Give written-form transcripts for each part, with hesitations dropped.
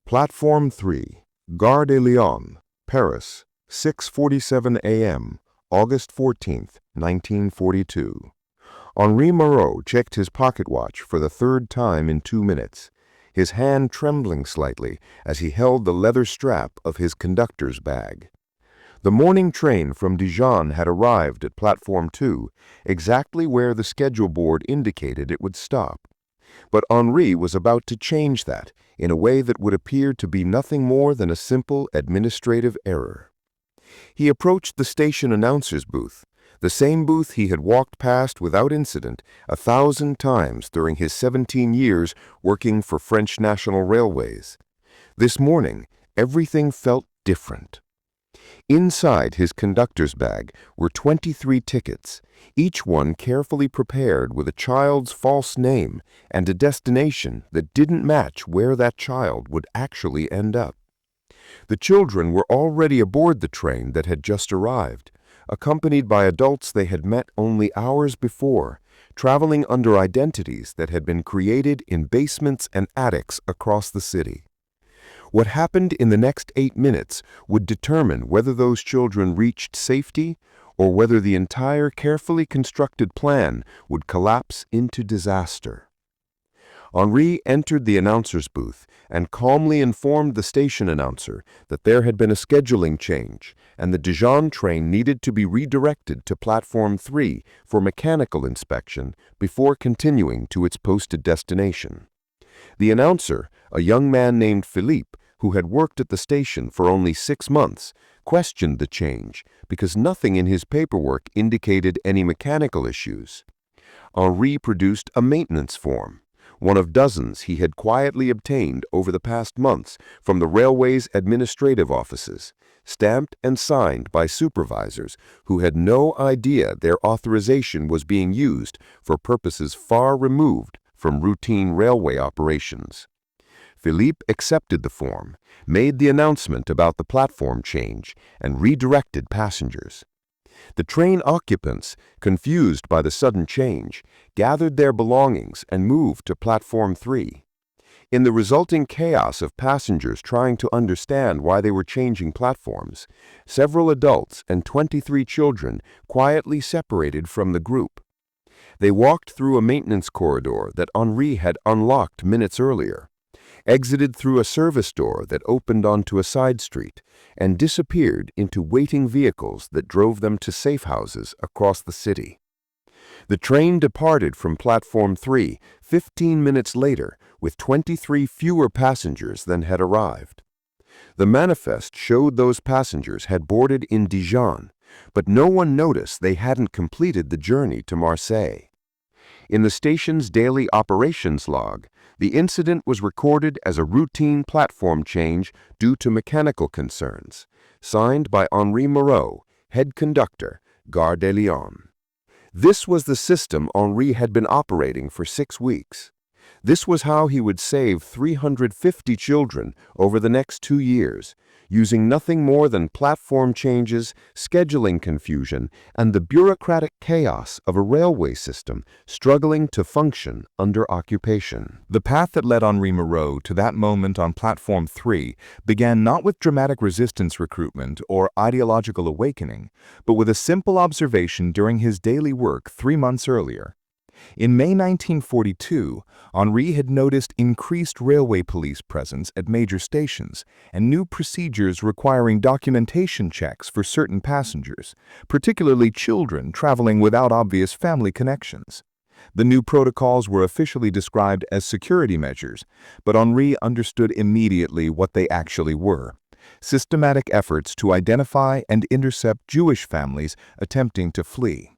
Platform 3, Gare de Lyon, Paris, 6:47 a.m., August 14, 1942. Henri Moreau checked his pocket watch for the third time in 2 minutes, his hand trembling slightly as he held the leather strap of his conductor's bag. The morning train from Dijon had arrived at Platform 2, exactly where the schedule board indicated it would stop. But Henri was about to change that in a way that would appear to be nothing more than a simple administrative error. He approached the station announcer's booth, the same booth he had walked past without incident 1,000 times during his 17 years working for French National Railways. This morning, everything felt different. Inside his conductor's bag were 23 tickets, each one carefully prepared with a child's false name and a destination that didn't match where that child would actually end up. The children were already aboard the train that had just arrived, accompanied by adults they had met only hours before, traveling under identities that had been created in basements and attics across the city. What happened in the next 8 minutes would determine whether those children reached safety or whether the entire carefully constructed plan would collapse into disaster. Henri entered the announcer's booth and calmly informed the station announcer that there had been a scheduling change and the Dijon train needed to be redirected to Platform 3 for mechanical inspection before continuing to its posted destination. The announcer, a young man named Philippe, who had worked at the station for only 6 months, questioned the change because nothing in his paperwork indicated any mechanical issues. Henri produced a maintenance form, one of dozens he had quietly obtained over the past months from the railway's administrative offices, stamped and signed by supervisors who had no idea their authorization was being used for purposes far removed from routine railway operations. Philippe accepted the form, made the announcement about the platform change, and redirected passengers. The train occupants, confused by the sudden change, gathered their belongings and moved to Platform 3. In the resulting chaos of passengers trying to understand why they were changing platforms, several adults and 23 children quietly separated from the group. They walked through a maintenance corridor that Henri had unlocked minutes earlier, exited through a service door that opened onto a side street, and disappeared into waiting vehicles that drove them to safe houses across the city. The train departed from Platform 3 15 minutes later with 23 fewer passengers than had arrived. The manifest showed those passengers had boarded in Dijon, but no one noticed they hadn't completed the journey to Marseille. In the station's daily operations log, the incident was recorded as a routine platform change due to mechanical concerns, signed by Henri Moreau, head conductor, Gare de Lyon. This was the system Henri had been operating for 6 weeks. This was how he would save 350 children over the next 2 years, using nothing more than platform changes, scheduling confusion, and the bureaucratic chaos of a railway system struggling to function under occupation. The path that led Henri Moreau to that moment on Platform 3 began not with dramatic resistance recruitment or ideological awakening, but with a simple observation during his daily work 3 months earlier. In May 1942, Henri had noticed increased railway police presence at major stations and new procedures requiring documentation checks for certain passengers, particularly children traveling without obvious family connections. The new protocols were officially described as security measures, but Henri understood immediately what they actually were: systematic efforts to identify and intercept Jewish families attempting to flee.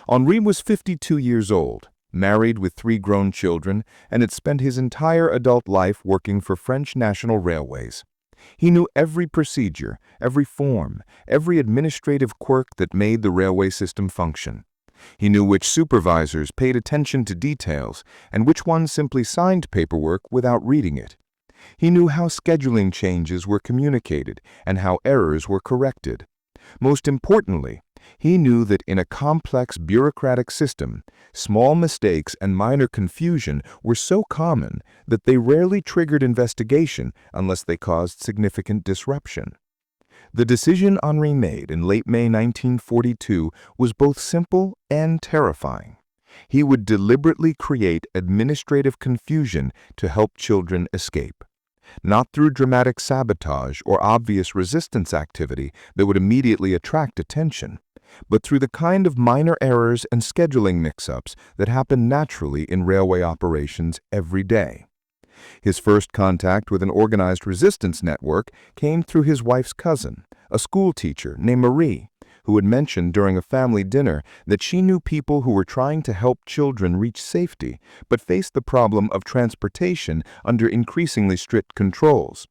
Henri was 52 years old, married with 3 grown children, and had spent his entire adult life working for French National Railways. He knew every procedure, every form, every administrative quirk that made the railway system function. He knew which supervisors paid attention to details and which ones simply signed paperwork without reading it. He knew how scheduling changes were communicated and how errors were corrected. Most importantly, He knew that in a complex bureaucratic system, small mistakes and minor confusion were so common that they rarely triggered investigation unless they caused significant disruption. The decision Henri made in late May 1942 was both simple and terrifying. He would deliberately create administrative confusion to help children escape, not through dramatic sabotage or obvious resistance activity that would immediately attract attention, but through the kind of minor errors and scheduling mix-ups that happen naturally in railway operations every day. His first contact with an organized resistance network came through his wife's cousin, a school teacher named Marie, who had mentioned during a family dinner that she knew people who were trying to help children reach safety but faced the problem of transportation under increasingly strict controls.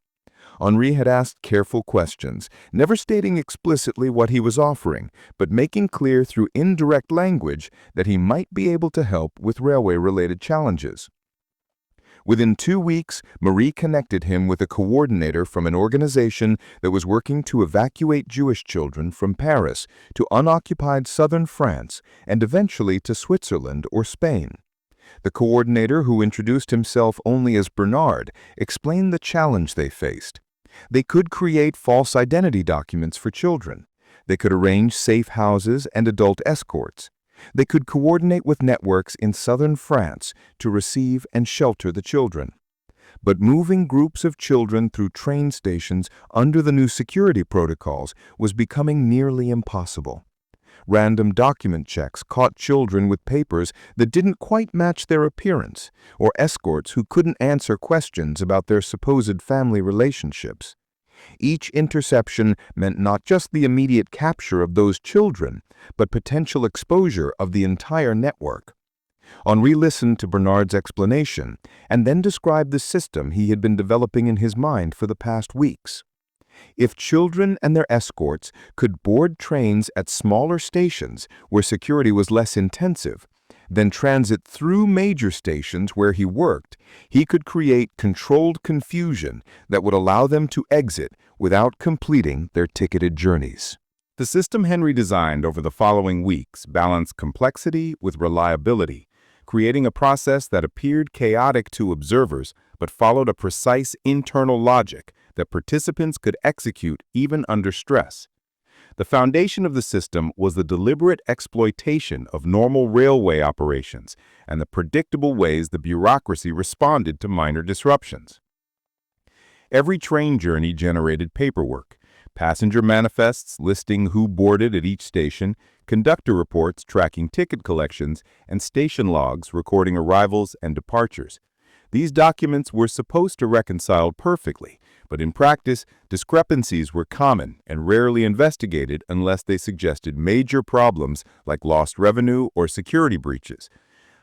Henri had asked careful questions, never stating explicitly what he was offering, but making clear through indirect language that he might be able to help with railway-related challenges. Within 2 weeks, Marie connected him with a coordinator from an organization that was working to evacuate Jewish children from Paris to unoccupied southern France and eventually to Switzerland or Spain. The coordinator, who introduced himself only as Bernard, explained the challenge they faced. They could create false identity documents for children. They could arrange safe houses and adult escorts. They could coordinate with networks in southern France to receive and shelter the children. But moving groups of children through train stations under the new security protocols was becoming nearly impossible. Random document checks caught children with papers that didn't quite match their appearance, or escorts who couldn't answer questions about their supposed family relationships. Each interception meant not just the immediate capture of those children, but potential exposure of the entire network. Henri listened to Bernard's explanation and then described the system he had been developing in his mind for the past weeks. If children and their escorts could board trains at smaller stations where security was less intensive, then transit through major stations where he worked, he could create controlled confusion that would allow them to exit without completing their ticketed journeys. The system Henri designed over the following weeks balanced complexity with reliability, creating a process that appeared chaotic to observers but followed a precise internal logic that participants could execute even under stress. The foundation of the system was the deliberate exploitation of normal railway operations and the predictable ways the bureaucracy responded to minor disruptions. Every train journey generated paperwork, passenger manifests listing who boarded at each station, conductor reports tracking ticket collections, and station logs recording arrivals and departures. These documents were supposed to reconcile perfectly, but in practice, discrepancies were common and rarely investigated unless they suggested major problems like lost revenue or security breaches.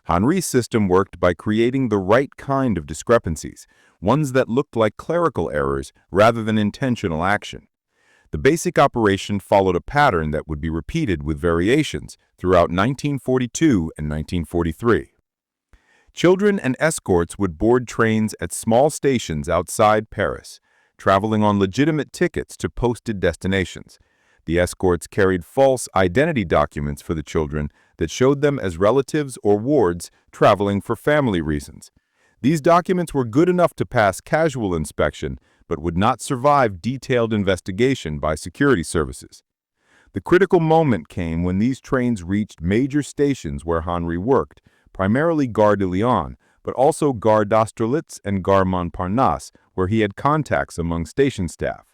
Henri's system worked by creating the right kind of discrepancies, ones that looked like clerical errors rather than intentional action. The basic operation followed a pattern that would be repeated with variations throughout 1942 and 1943. Children and escorts would board trains at small stations outside Paris, traveling on legitimate tickets to posted destinations. The escorts carried false identity documents for the children that showed them as relatives or wards traveling for family reasons. These documents were good enough to pass casual inspection, but would not survive detailed investigation by security services. The critical moment came when these trains reached major stations where Henri worked, primarily Gare de Lyon, but also Gare d'Austerlitz and Gare Montparnasse, where he had contacts among station staff.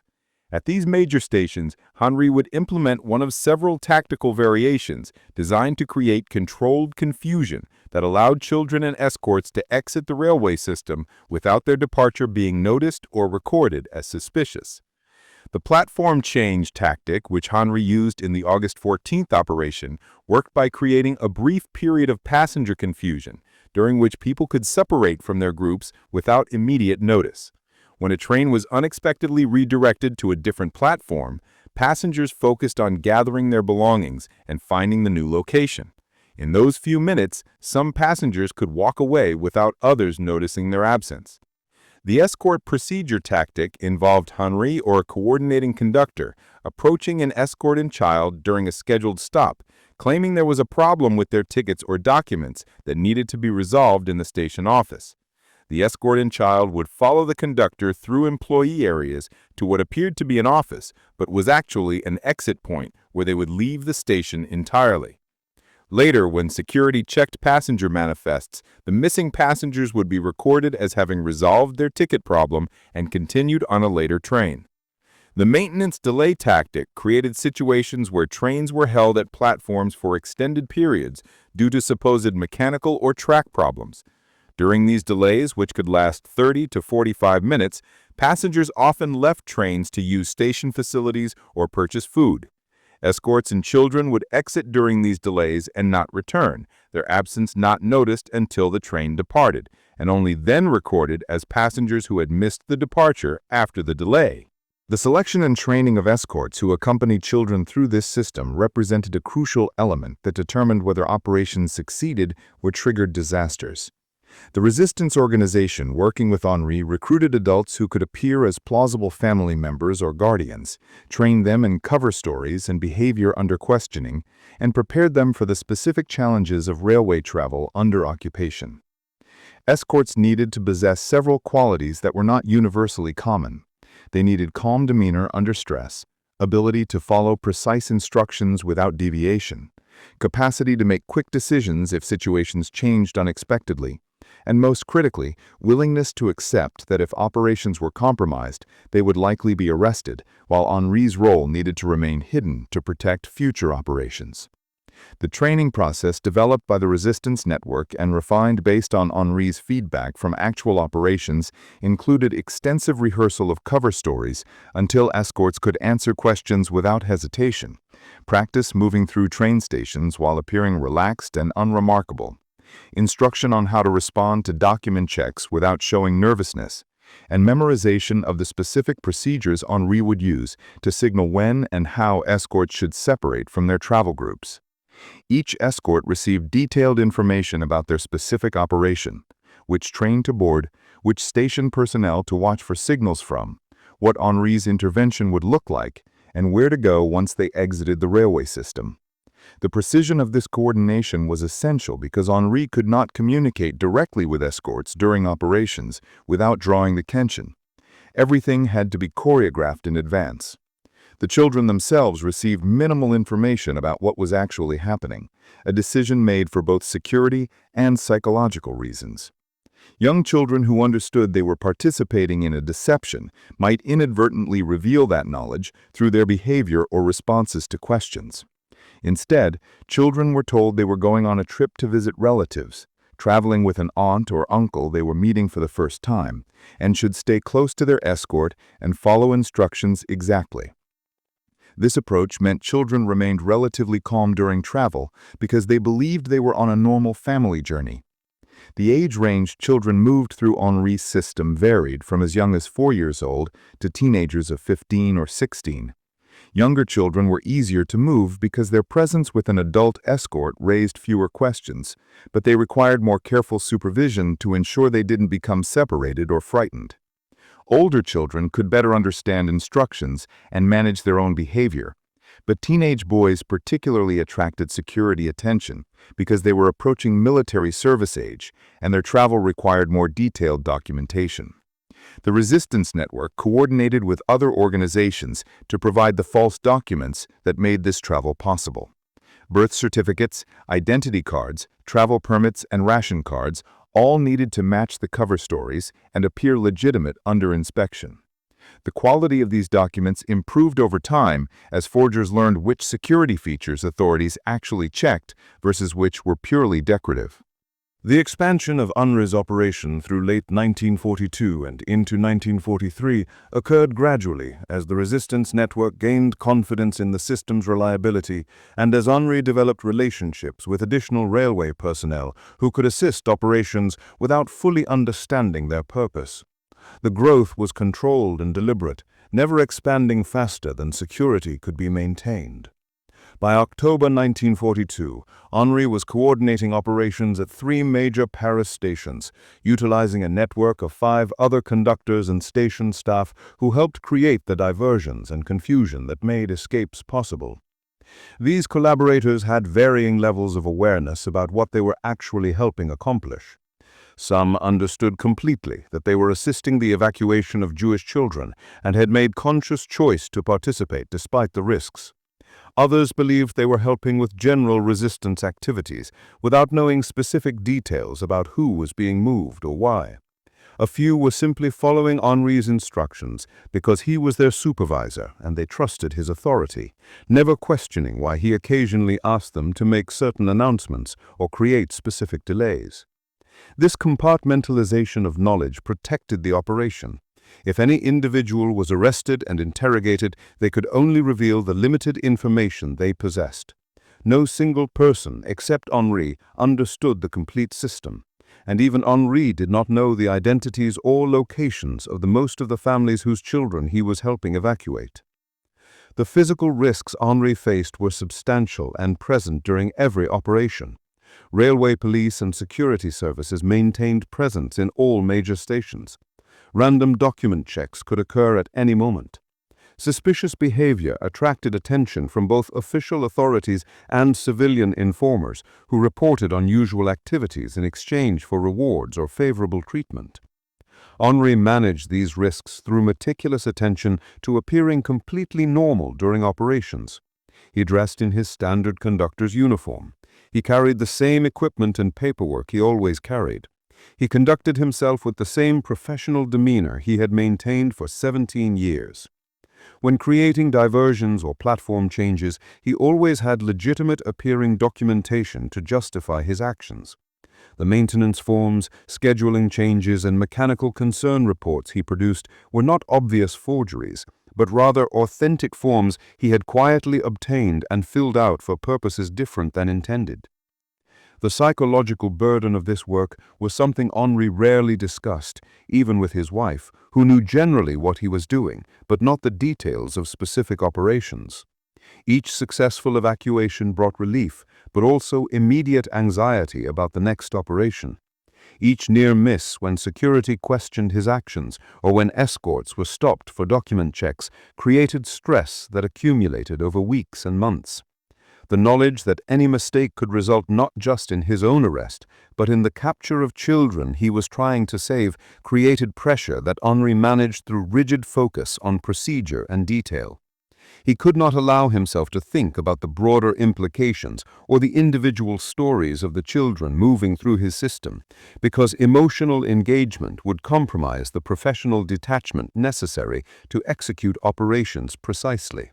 At these major stations, Henri would implement one of several tactical variations designed to create controlled confusion that allowed children and escorts to exit the railway system without their departure being noticed or recorded as suspicious. The platform change tactic, which Henri used in the August 14th operation, worked by creating a brief period of passenger confusion, during which people could separate from their groups without immediate notice. When a train was unexpectedly redirected to a different platform, passengers focused on gathering their belongings and finding the new location. In those few minutes, some passengers could walk away without others noticing their absence. The escort procedure tactic involved Henri or a coordinating conductor approaching an escorted child during a scheduled stop, claiming there was a problem with their tickets or documents that needed to be resolved in the station office. The escorted child would follow the conductor through employee areas to what appeared to be an office, but was actually an exit point where they would leave the station entirely. Later, when security checked passenger manifests, the missing passengers would be recorded as having resolved their ticket problem and continued on a later train. The maintenance delay tactic created situations where trains were held at platforms for extended periods due to supposed mechanical or track problems. During these delays, which could last 30 to 45 minutes, passengers often left trains to use station facilities or purchase food. Escorts and children would exit during these delays and not return, their absence not noticed until the train departed, and only then recorded as passengers who had missed the departure after the delay. The selection and training of escorts who accompanied children through this system represented a crucial element that determined whether operations succeeded or triggered disasters. The resistance organization working with Henri recruited adults who could appear as plausible family members or guardians, trained them in cover stories and behavior under questioning, and prepared them for the specific challenges of railway travel under occupation. Escorts needed to possess several qualities that were not universally common. They needed calm demeanor under stress, ability to follow precise instructions without deviation, capacity to make quick decisions if situations changed unexpectedly, and most critically, willingness to accept that if operations were compromised, they would likely be arrested, while Henri's role needed to remain hidden to protect future operations. The training process developed by the Resistance Network and refined based on Henri's feedback from actual operations included extensive rehearsal of cover stories until escorts could answer questions without hesitation, practice moving through train stations while appearing relaxed and unremarkable, instruction on how to respond to document checks without showing nervousness, and memorization of the specific procedures Henri would use to signal when and how escorts should separate from their travel groups. Each escort received detailed information about their specific operation, which train to board, which station personnel to watch for signals from, what Henri's intervention would look like, and where to go once they exited the railway system. The precision of this coordination was essential because Henri could not communicate directly with escorts during operations without drawing the attention. Everything had to be choreographed in advance. The children themselves received minimal information about what was actually happening, a decision made for both security and psychological reasons. Young children who understood they were participating in a deception might inadvertently reveal that knowledge through their behavior or responses to questions. Instead, children were told they were going on a trip to visit relatives, traveling with an aunt or uncle they were meeting for the first time, and should stay close to their escort and follow instructions exactly. This approach meant children remained relatively calm during travel because they believed they were on a normal family journey. The age range children moved through Henri's system varied from as young as 4 years old to teenagers of 15 or 16. Younger children were easier to move because their presence with an adult escort raised fewer questions, but they required more careful supervision to ensure they didn't become separated or frightened. Older children could better understand instructions and manage their own behavior, but teenage boys particularly attracted security attention because they were approaching military service age and their travel required more detailed documentation. The Resistance Network coordinated with other organizations to provide the false documents that made this travel possible. Birth certificates, identity cards, travel permits, and ration cards all needed to match the cover stories and appear legitimate under inspection. The quality of these documents improved over time as forgers learned which security features authorities actually checked versus which were purely decorative. The expansion of UNRWA's operation through late 1942 and into 1943 occurred gradually as the Resistance Network gained confidence in the system's reliability and as UNRWA developed relationships with additional railway personnel who could assist operations without fully understanding their purpose. The growth was controlled and deliberate, never expanding faster than security could be maintained. By October 1942, Henri was coordinating operations at 3 major Paris stations, utilizing a network of 5 other conductors and station staff who helped create the diversions and confusion that made escapes possible. These collaborators had varying levels of awareness about what they were actually helping accomplish. Some understood completely that they were assisting the evacuation of Jewish children and had made conscious choice to participate despite the risks. Others believed they were helping with general resistance activities without knowing specific details about who was being moved or why. A few were simply following Henri's instructions because he was their supervisor and they trusted his authority, never questioning why he occasionally asked them to make certain announcements or create specific delays. This compartmentalization of knowledge protected the operation. If any individual was arrested and interrogated, they could only reveal the limited information they possessed. No single person, except Henri, understood the complete system, and even Henri did not know the identities or locations of most of the families whose children he was helping evacuate. The physical risks Henri faced were substantial and present during every operation. Railway police and security services maintained presence in all major stations. Random document checks could occur at any moment. Suspicious behavior attracted attention from both official authorities and civilian informers who reported unusual activities in exchange for rewards or favorable treatment. Henri managed these risks through meticulous attention to appearing completely normal during operations. He dressed in his standard conductor's uniform. He carried the same equipment and paperwork he always carried. He conducted himself with the same professional demeanor he had maintained for 17 years. When creating diversions or platform changes, he always had legitimate-appearing documentation to justify his actions. The maintenance forms, scheduling changes, and mechanical concern reports he produced were not obvious forgeries, but rather authentic forms he had quietly obtained and filled out for purposes different than intended. The psychological burden of this work was something Henri rarely discussed, even with his wife, who knew generally what he was doing, but not the details of specific operations. Each successful evacuation brought relief, but also immediate anxiety about the next operation. Each near miss when security questioned his actions or when escorts were stopped for document checks created stress that accumulated over weeks and months. The knowledge that any mistake could result not just in his own arrest, but in the capture of children he was trying to save created pressure that Henri managed through rigid focus on procedure and detail. He could not allow himself to think about the broader implications or the individual stories of the children moving through his system, because emotional engagement would compromise the professional detachment necessary to execute operations precisely.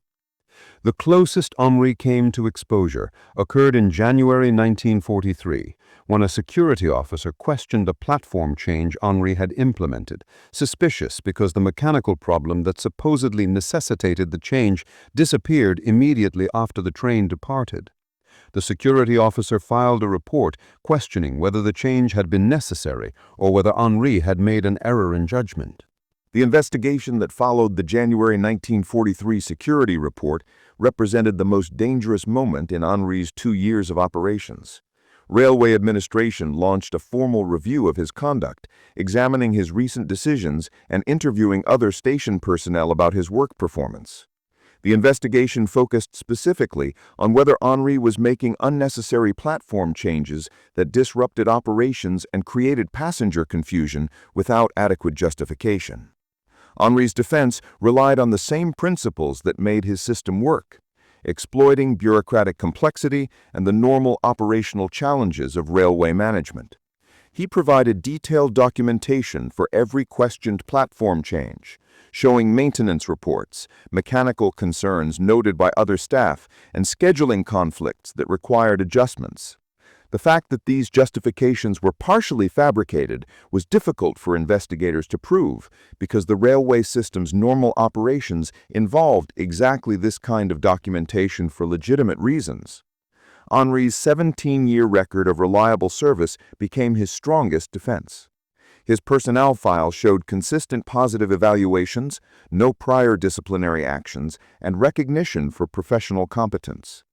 The closest Henri came to exposure occurred in January 1943, when a security officer questioned a platform change Henri had implemented, suspicious because the mechanical problem that supposedly necessitated the change disappeared immediately after the train departed. The security officer filed a report questioning whether the change had been necessary or whether Henri had made an error in judgment. The investigation that followed the January 1943 security report represented the most dangerous moment in Henri's 2 years of operations. Railway administration launched a formal review of his conduct, examining his recent decisions and interviewing other station personnel about his work performance. The investigation focused specifically on whether Henri was making unnecessary platform changes that disrupted operations and created passenger confusion without adequate justification. Henri's defense relied on the same principles that made his system work: exploiting bureaucratic complexity and the normal operational challenges of railway management. He provided detailed documentation for every questioned platform change, showing maintenance reports, mechanical concerns noted by other staff, and scheduling conflicts that required adjustments. The fact that these justifications were partially fabricated was difficult for investigators to prove because the railway system's normal operations involved exactly this kind of documentation for legitimate reasons. Henri's 17-year record of reliable service became his strongest defense. His personnel file showed consistent positive evaluations, no prior disciplinary actions, and recognition for professional competence.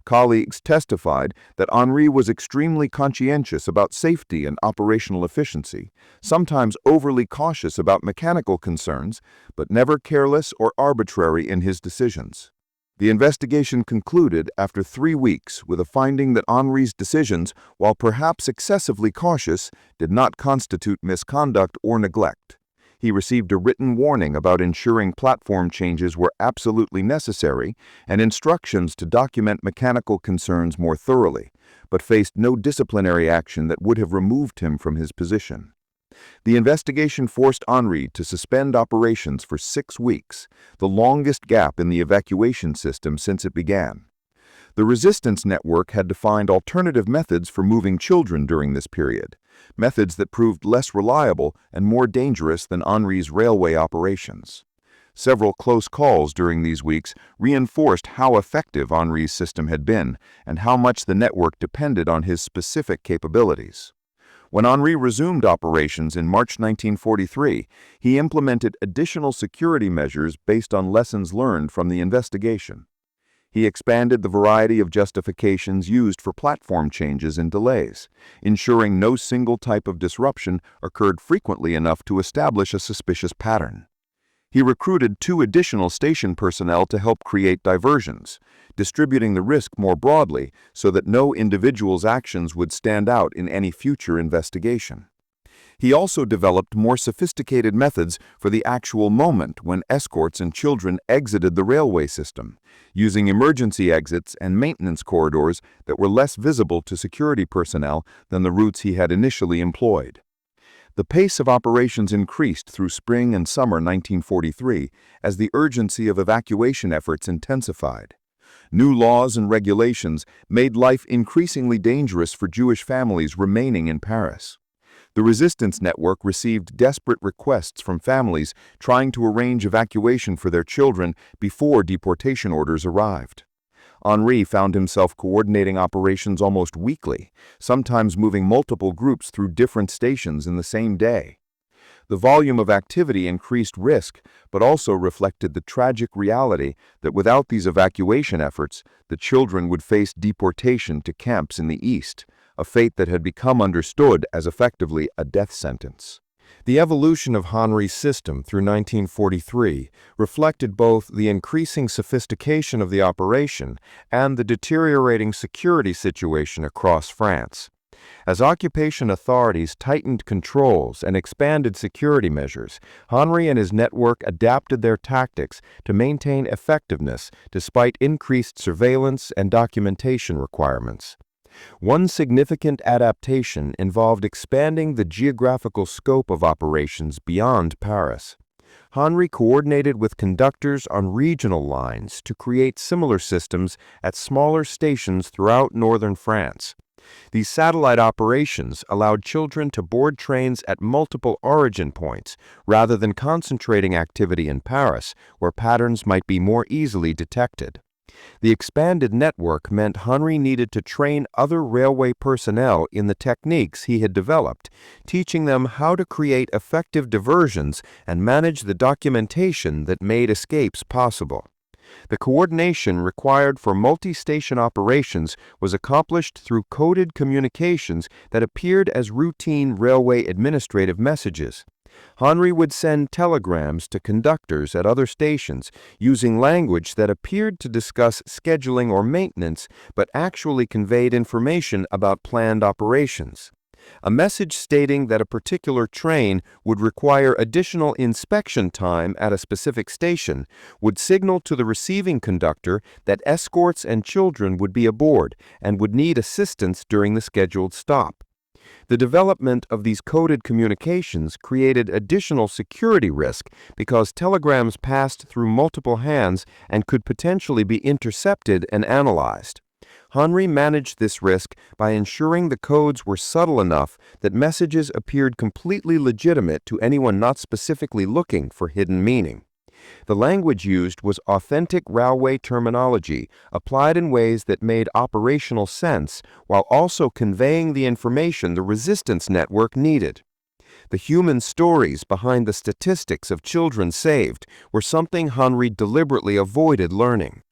Colleagues testified that Henri was extremely conscientious about safety and operational efficiency, sometimes overly cautious about mechanical concerns, but never careless or arbitrary in his decisions. The investigation concluded after 3 weeks with a finding that Henri's decisions, while perhaps excessively cautious, did not constitute misconduct or neglect. He received a written warning about ensuring platform changes were absolutely necessary and instructions to document mechanical concerns more thoroughly, but faced no disciplinary action that would have removed him from his position. The investigation forced Henri to suspend operations for 6 weeks, the longest gap in the evacuation system since it began. The resistance network had defined alternative methods for moving children during this period, methods that proved less reliable and more dangerous than Henri's railway operations. Several close calls during these weeks reinforced how effective Henri's system had been and how much the network depended on his specific capabilities. When Henri resumed operations in March 1943, he implemented additional security measures based on lessons learned from the investigation. He expanded the variety of justifications used for platform changes and delays, ensuring no single type of disruption occurred frequently enough to establish a suspicious pattern. He recruited 2 additional station personnel to help create diversions, distributing the risk more broadly so that no individual's actions would stand out in any future investigation. He also developed more sophisticated methods for the actual moment when escorts and children exited the railway system, using emergency exits and maintenance corridors that were less visible to security personnel than the routes he had initially employed. The pace of operations increased through spring and summer 1943 as the urgency of evacuation efforts intensified. New laws and regulations made life increasingly dangerous for Jewish families remaining in Paris. The resistance network received desperate requests from families trying to arrange evacuation for their children before deportation orders arrived. Henri found himself coordinating operations almost weekly, sometimes moving multiple groups through different stations in the same day. The volume of activity increased risk, but also reflected the tragic reality that without these evacuation efforts, the children would face deportation to camps in the East, a fate that had become understood as effectively a death sentence. The evolution of Henri's system through 1943 reflected both the increasing sophistication of the operation and the deteriorating security situation across France. As occupation authorities tightened controls and expanded security measures, Henri and his network adapted their tactics to maintain effectiveness despite increased surveillance and documentation requirements. One significant adaptation involved expanding the geographical scope of operations beyond Paris. Henri coordinated with conductors on regional lines to create similar systems at smaller stations throughout northern France. These satellite operations allowed children to board trains at multiple origin points rather than concentrating activity in Paris, where patterns might be more easily detected. The expanded network meant Henri needed to train other railway personnel in the techniques he had developed, teaching them how to create effective diversions and manage the documentation that made escapes possible. The coordination required for multi-station operations was accomplished through coded communications that appeared as routine railway administrative messages. Henri would send telegrams to conductors at other stations using language that appeared to discuss scheduling or maintenance but actually conveyed information about planned operations. A message stating that a particular train would require additional inspection time at a specific station would signal to the receiving conductor that escorts and children would be aboard and would need assistance during the scheduled stop. The development of these coded communications created additional security risk because telegrams passed through multiple hands and could potentially be intercepted and analyzed. Henri managed this risk by ensuring the codes were subtle enough that messages appeared completely legitimate to anyone not specifically looking for hidden meaning. The language used was authentic railway terminology applied in ways that made operational sense while also conveying the information the resistance network needed. The human stories behind the statistics of children saved were something Henri deliberately avoided learning.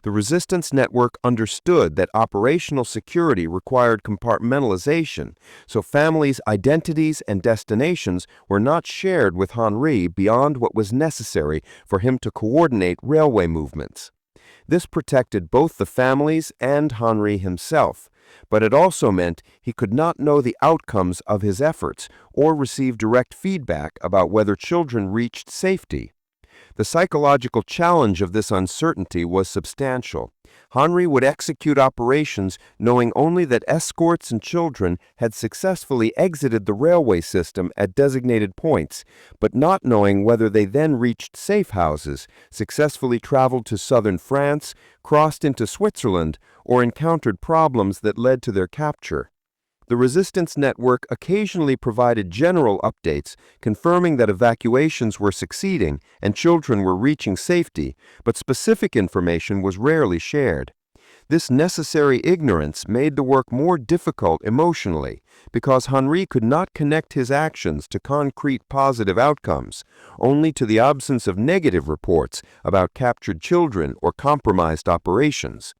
The resistance network understood that operational security required compartmentalization, so families' identities and destinations were not shared with Henri beyond what was necessary for him to coordinate railway movements. This protected both the families and Henri himself, but it also meant he could not know the outcomes of his efforts or receive direct feedback about whether children reached safety. The psychological challenge of this uncertainty was substantial. Henri would execute operations knowing only that escorts and children had successfully exited the railway system at designated points, but not knowing whether they then reached safe houses, successfully traveled to southern France, crossed into Switzerland, or encountered problems that led to their capture. The resistance network occasionally provided general updates, confirming that evacuations were succeeding and children were reaching safety, but specific information was rarely shared. This necessary ignorance made the work more difficult emotionally, because Henri could not connect his actions to concrete positive outcomes, only to the absence of negative reports about captured children or compromised operations.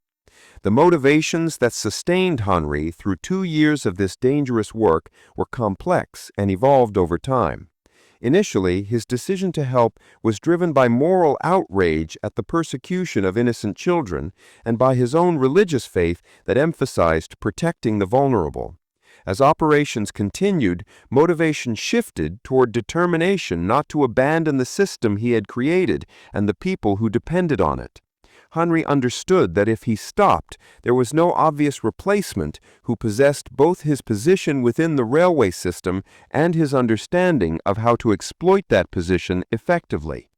The motivations that sustained Henri through 2 years of this dangerous work were complex and evolved over time. Initially, his decision to help was driven by moral outrage at the persecution of innocent children and by his own religious faith that emphasized protecting the vulnerable. As operations continued, motivation shifted toward determination not to abandon the system he had created and the people who depended on it. Henri understood that if he stopped, there was no obvious replacement who possessed both his position within the railway system and his understanding of how to exploit that position effectively.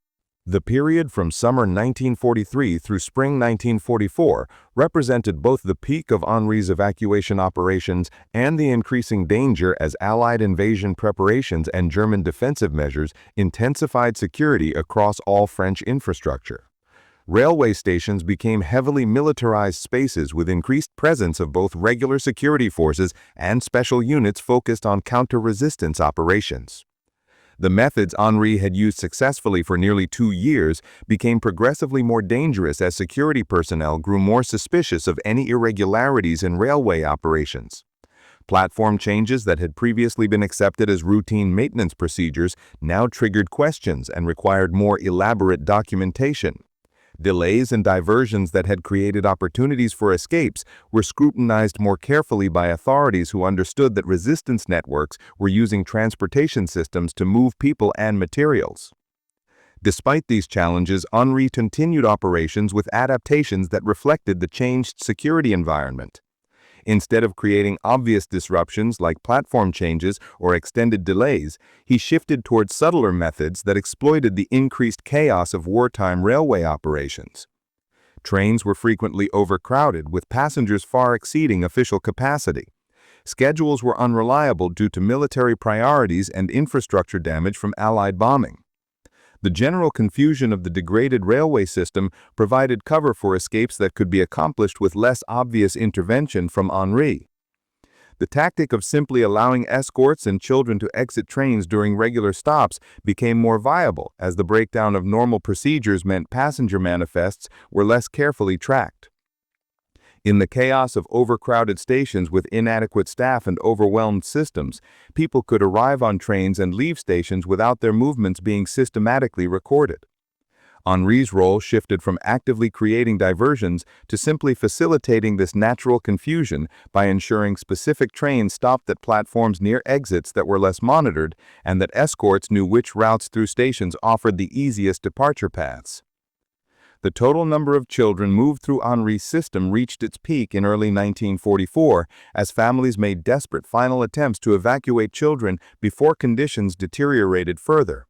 The period from summer 1943 through spring 1944 represented both the peak of Henri's evacuation operations and the increasing danger as Allied invasion preparations and German defensive measures intensified security across all French infrastructure. Railway stations became heavily militarized spaces with increased presence of both regular security forces and special units focused on counter-resistance operations. The methods Henri had used successfully for nearly 2 years became progressively more dangerous as security personnel grew more suspicious of any irregularities in railway operations. Platform changes that had previously been accepted as routine maintenance procedures now triggered questions and required more elaborate documentation. Delays and diversions that had created opportunities for escapes were scrutinized more carefully by authorities who understood that resistance networks were using transportation systems to move people and materials. Despite these challenges, Henri continued operations with adaptations that reflected the changed security environment. Instead of creating obvious disruptions like platform changes or extended delays, he shifted toward subtler methods that exploited the increased chaos of wartime railway operations. Trains were frequently overcrowded, with passengers far exceeding official capacity. Schedules were unreliable due to military priorities and infrastructure damage from Allied bombing. The general confusion of the degraded railway system provided cover for escapes that could be accomplished with less obvious intervention from Henri. The tactic of simply allowing escorts and children to exit trains during regular stops became more viable, as the breakdown of normal procedures meant passenger manifests were less carefully tracked. In the chaos of overcrowded stations with inadequate staff and overwhelmed systems, people could arrive on trains and leave stations without their movements being systematically recorded. Henri's role shifted from actively creating diversions to simply facilitating this natural confusion by ensuring specific trains stopped at platforms near exits that were less monitored and that escorts knew which routes through stations offered the easiest departure paths. The total number of children moved through Henri's system reached its peak in early 1944 as families made desperate final attempts to evacuate children before conditions deteriorated further.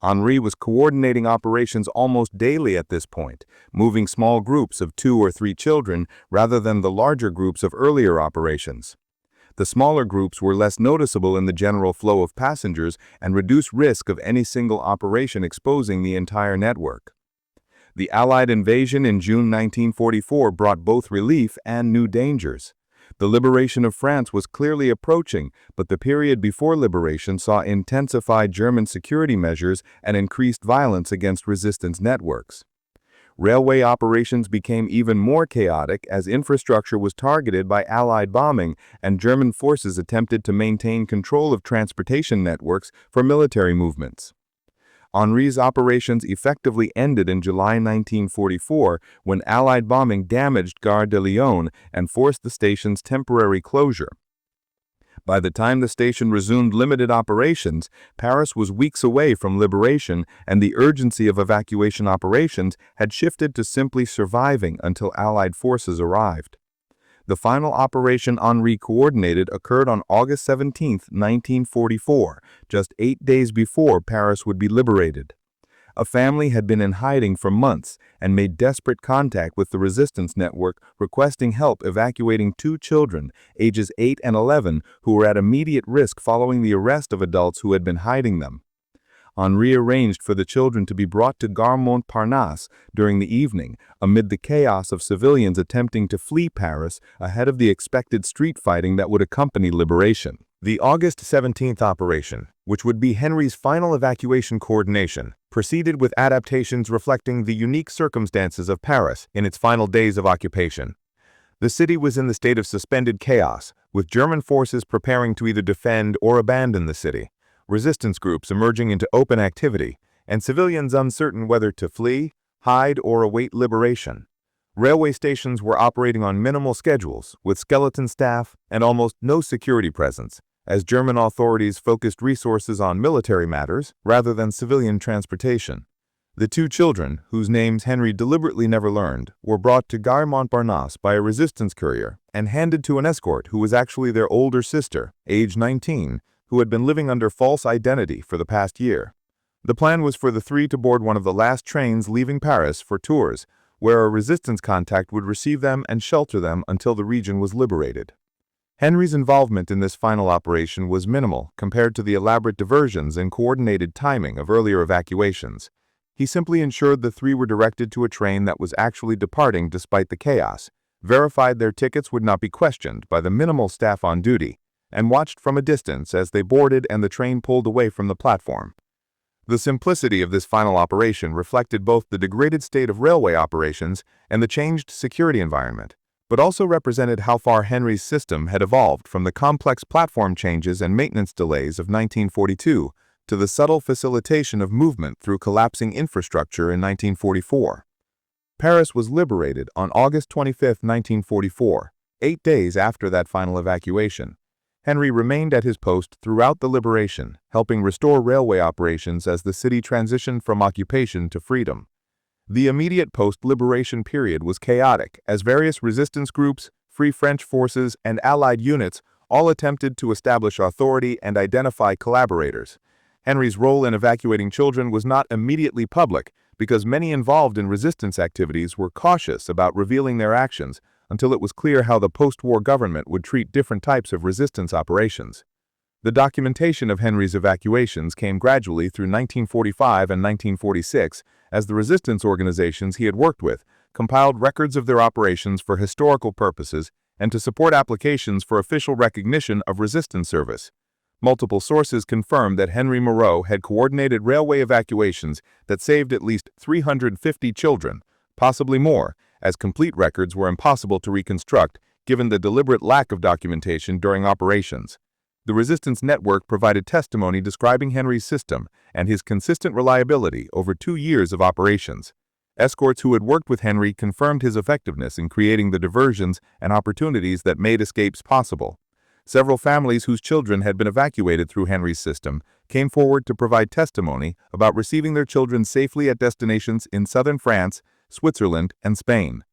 Henri was coordinating operations almost daily at this point, moving small groups of 2 or 3 children rather than the larger groups of earlier operations. The smaller groups were less noticeable in the general flow of passengers and reduced risk of any single operation exposing the entire network. The Allied invasion in June 1944 brought both relief and new dangers. The liberation of France was clearly approaching, but the period before liberation saw intensified German security measures and increased violence against resistance networks. Railway operations became even more chaotic as infrastructure was targeted by Allied bombing and German forces attempted to maintain control of transportation networks for military movements. Henri's operations effectively ended in July 1944 when Allied bombing damaged Gare de Lyon and forced the station's temporary closure. By the time the station resumed limited operations, Paris was weeks away from liberation, and the urgency of evacuation operations had shifted to simply surviving until Allied forces arrived. The final operation Henri coordinated occurred on August 17, 1944, just 8 days before Paris would be liberated. A family had been in hiding for months and made desperate contact with the resistance network requesting help evacuating 2 children, ages 8 and 11, who were at immediate risk following the arrest of adults who had been hiding them. Henri arranged for the children to be brought to Gare Montparnasse during the evening, amid the chaos of civilians attempting to flee Paris ahead of the expected street fighting that would accompany liberation. The August 17th operation, which would be Henri's final evacuation coordination, proceeded with adaptations reflecting the unique circumstances of Paris in its final days of occupation. The city was in the state of suspended chaos, with German forces preparing to either defend or abandon the city, resistance groups emerging into open activity, and civilians uncertain whether to flee, hide, or await liberation. Railway stations were operating on minimal schedules, with skeleton staff and almost no security presence, as German authorities focused resources on military matters rather than civilian transportation. The 2 children, whose names Henri deliberately never learned, were brought to Gare Montparnasse by a resistance courier and handed to an escort who was actually their older sister, age 19, who had been living under false identity for the past year. The plan was for the 3 to board one of the last trains leaving Paris for Tours, where a resistance contact would receive them and shelter them until the region was liberated. Henri's involvement in this final operation was minimal compared to the elaborate diversions and coordinated timing of earlier evacuations. He simply ensured the 3 were directed to a train that was actually departing despite the chaos, verified their tickets would not be questioned by the minimal staff on duty, and watched from a distance as they boarded and the train pulled away from the platform. The simplicity of this final operation reflected both the degraded state of railway operations and the changed security environment, but also represented how far Henri's system had evolved from the complex platform changes and maintenance delays of 1942 to the subtle facilitation of movement through collapsing infrastructure in 1944. Paris was liberated on August 25, 1944, 8 days after that final evacuation. Henri remained at his post throughout the liberation, helping restore railway operations as the city transitioned from occupation to freedom. The immediate post-liberation period was chaotic as various resistance groups, Free French forces, and Allied units all attempted to establish authority and identify collaborators. Henri's role in evacuating children was not immediately public because many involved in resistance activities were cautious about revealing their actions until it was clear how the post-war government would treat different types of resistance operations. The documentation of Henri's evacuations came gradually through 1945 and 1946 as the resistance organizations he had worked with compiled records of their operations for historical purposes and to support applications for official recognition of resistance service. Multiple sources confirmed that Henri Moreau had coordinated railway evacuations that saved at least 350 children, possibly more, as complete records were impossible to reconstruct given the deliberate lack of documentation during operations. The resistance network provided testimony describing Henri's system and his consistent reliability over 2 years of operations. Escorts who had worked with Henri confirmed his effectiveness in creating the diversions and opportunities that made escapes possible. Several families whose children had been evacuated through Henri's system came forward to provide testimony about receiving their children safely at destinations in southern France, Switzerland, and Spain.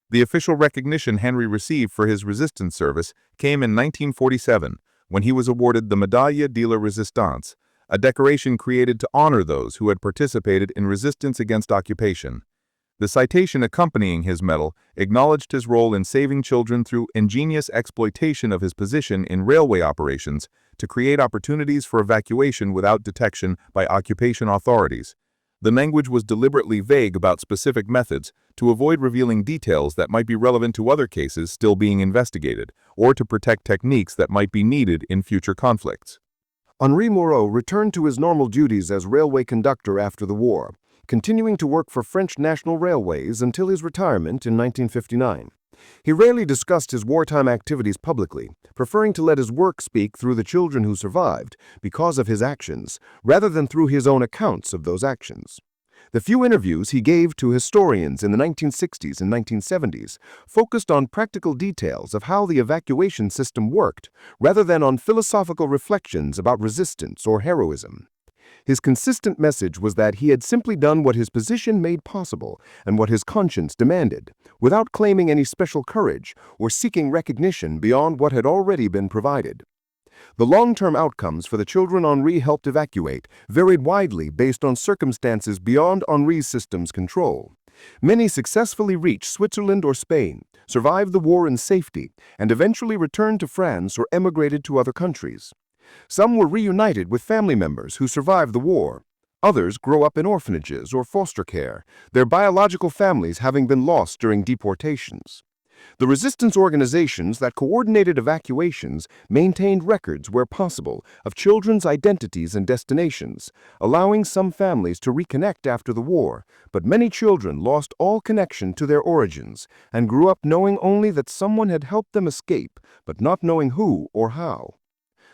The official recognition Henri received for his resistance service came in 1947, when he was awarded the Médaille de la Résistance, a decoration created to honor those who had participated in resistance against occupation. The citation accompanying his medal acknowledged his role in saving children through ingenious exploitation of his position in railway operations to create opportunities for evacuation without detection by occupation authorities. The language was deliberately vague about specific methods to avoid revealing details that might be relevant to other cases still being investigated, or to protect techniques that might be needed in future conflicts. Henri Moreau returned to his normal duties as railway conductor after the war. continuing to work for French National Railways until his retirement in 1959. He rarely discussed his wartime activities publicly, preferring to let his work speak through the children who survived because of his actions, rather than through his own accounts of those actions. The few interviews he gave to historians in the 1960s and 1970s focused on practical details of how the evacuation system worked, rather than on philosophical reflections about resistance or heroism. His consistent message was that he had simply done what his position made possible and what his conscience demanded, without claiming any special courage or seeking recognition beyond what had already been provided. The long-term outcomes for the children Henri helped evacuate varied widely based on circumstances beyond Henri's system's control. Many successfully reached Switzerland or Spain, survived the war in safety, and eventually returned to France or emigrated to other countries. Some were reunited with family members who survived the war. Others grow up in orphanages or foster care, their biological families having been lost during deportations. The resistance organizations that coordinated evacuations maintained records where possible of children's identities and destinations, allowing some families to reconnect after the war, but many children lost all connection to their origins and grew up knowing only that someone had helped them escape, but not knowing who or how.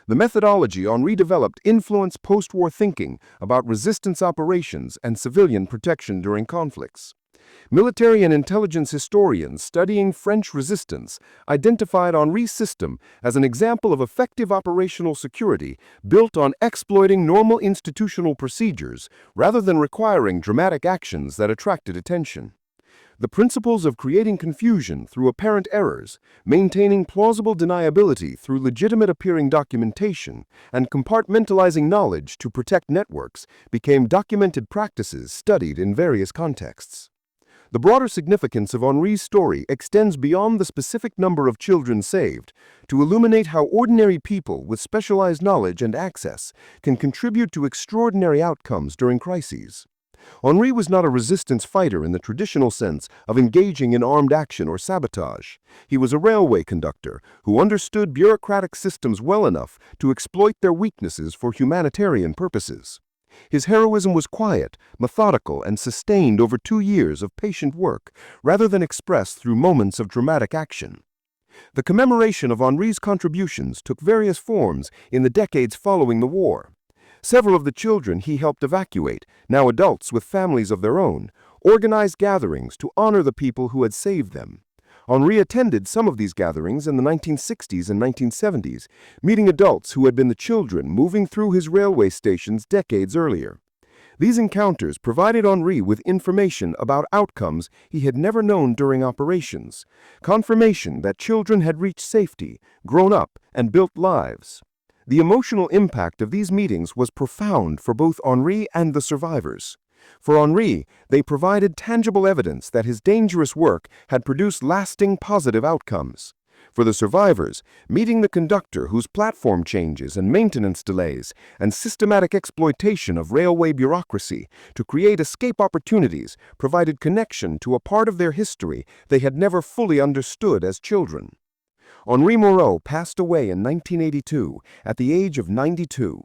The methodology Henri developed influenced post-war thinking about resistance operations and civilian protection during conflicts. Military and intelligence historians studying French resistance identified Henri's system as an example of effective operational security built on exploiting normal institutional procedures rather than requiring dramatic actions that attracted attention. The principles of creating confusion through apparent errors, maintaining plausible deniability through legitimate-appearing documentation, and compartmentalizing knowledge to protect networks became documented practices studied in various contexts. The broader significance of Henri's story extends beyond the specific number of children saved to illuminate how ordinary people with specialized knowledge and access can contribute to extraordinary outcomes during crises. Henri was not a resistance fighter in the traditional sense of engaging in armed action or sabotage. He was a railway conductor who understood bureaucratic systems well enough to exploit their weaknesses for humanitarian purposes. His heroism was quiet, methodical, and sustained over 2 years of patient work, rather than expressed through moments of dramatic action. The commemoration of Henri's contributions took various forms in the decades following the war. Several of the children he helped evacuate, now adults with families of their own, organized gatherings to honor the people who had saved them. Henri attended some of these gatherings in the 1960s and 1970s, meeting adults who had been the children moving through his railway stations decades earlier. These encounters provided Henri with information about outcomes he had never known during operations, confirmation that children had reached safety, grown up, and built lives. The emotional impact of these meetings was profound for both Henri and the survivors. For Henri, they provided tangible evidence that his dangerous work had produced lasting positive outcomes. For the survivors, meeting the conductor whose platform changes and maintenance delays and systematic exploitation of railway bureaucracy to create escape opportunities provided connection to a part of their history they had never fully understood as children. Henri Moreau passed away in 1982 at the age of 92.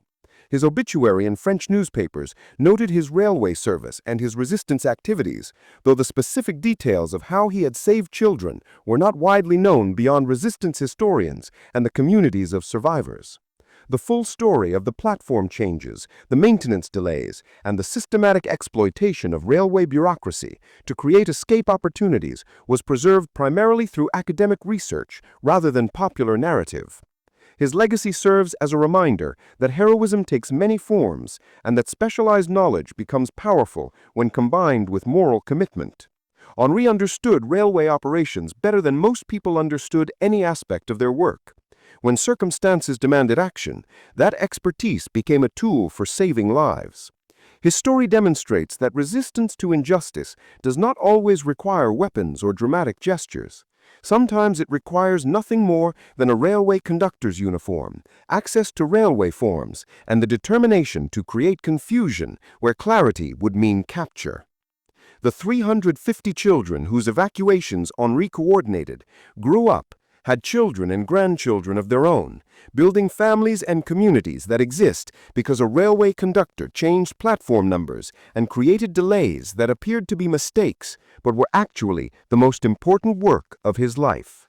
His obituary in French newspapers noted his railway service and his resistance activities, though the specific details of how he had saved children were not widely known beyond resistance historians and the communities of survivors. The full story of the platform changes, the maintenance delays, and the systematic exploitation of railway bureaucracy to create escape opportunities was preserved primarily through academic research rather than popular narrative. His legacy serves as a reminder that heroism takes many forms and that specialized knowledge becomes powerful when combined with moral commitment. Henri understood railway operations better than most people understood any aspect of their work. When circumstances demanded action, that expertise became a tool for saving lives. His story demonstrates that resistance to injustice does not always require weapons or dramatic gestures. Sometimes it requires nothing more than a railway conductor's uniform, access to railway forms, and the determination to create confusion where clarity would mean capture. The 350 children whose evacuations Henri coordinated grew up, had children and grandchildren of their own, building families and communities that exist because a railway conductor changed platform numbers and created delays that appeared to be mistakes but were actually the most important work of his life.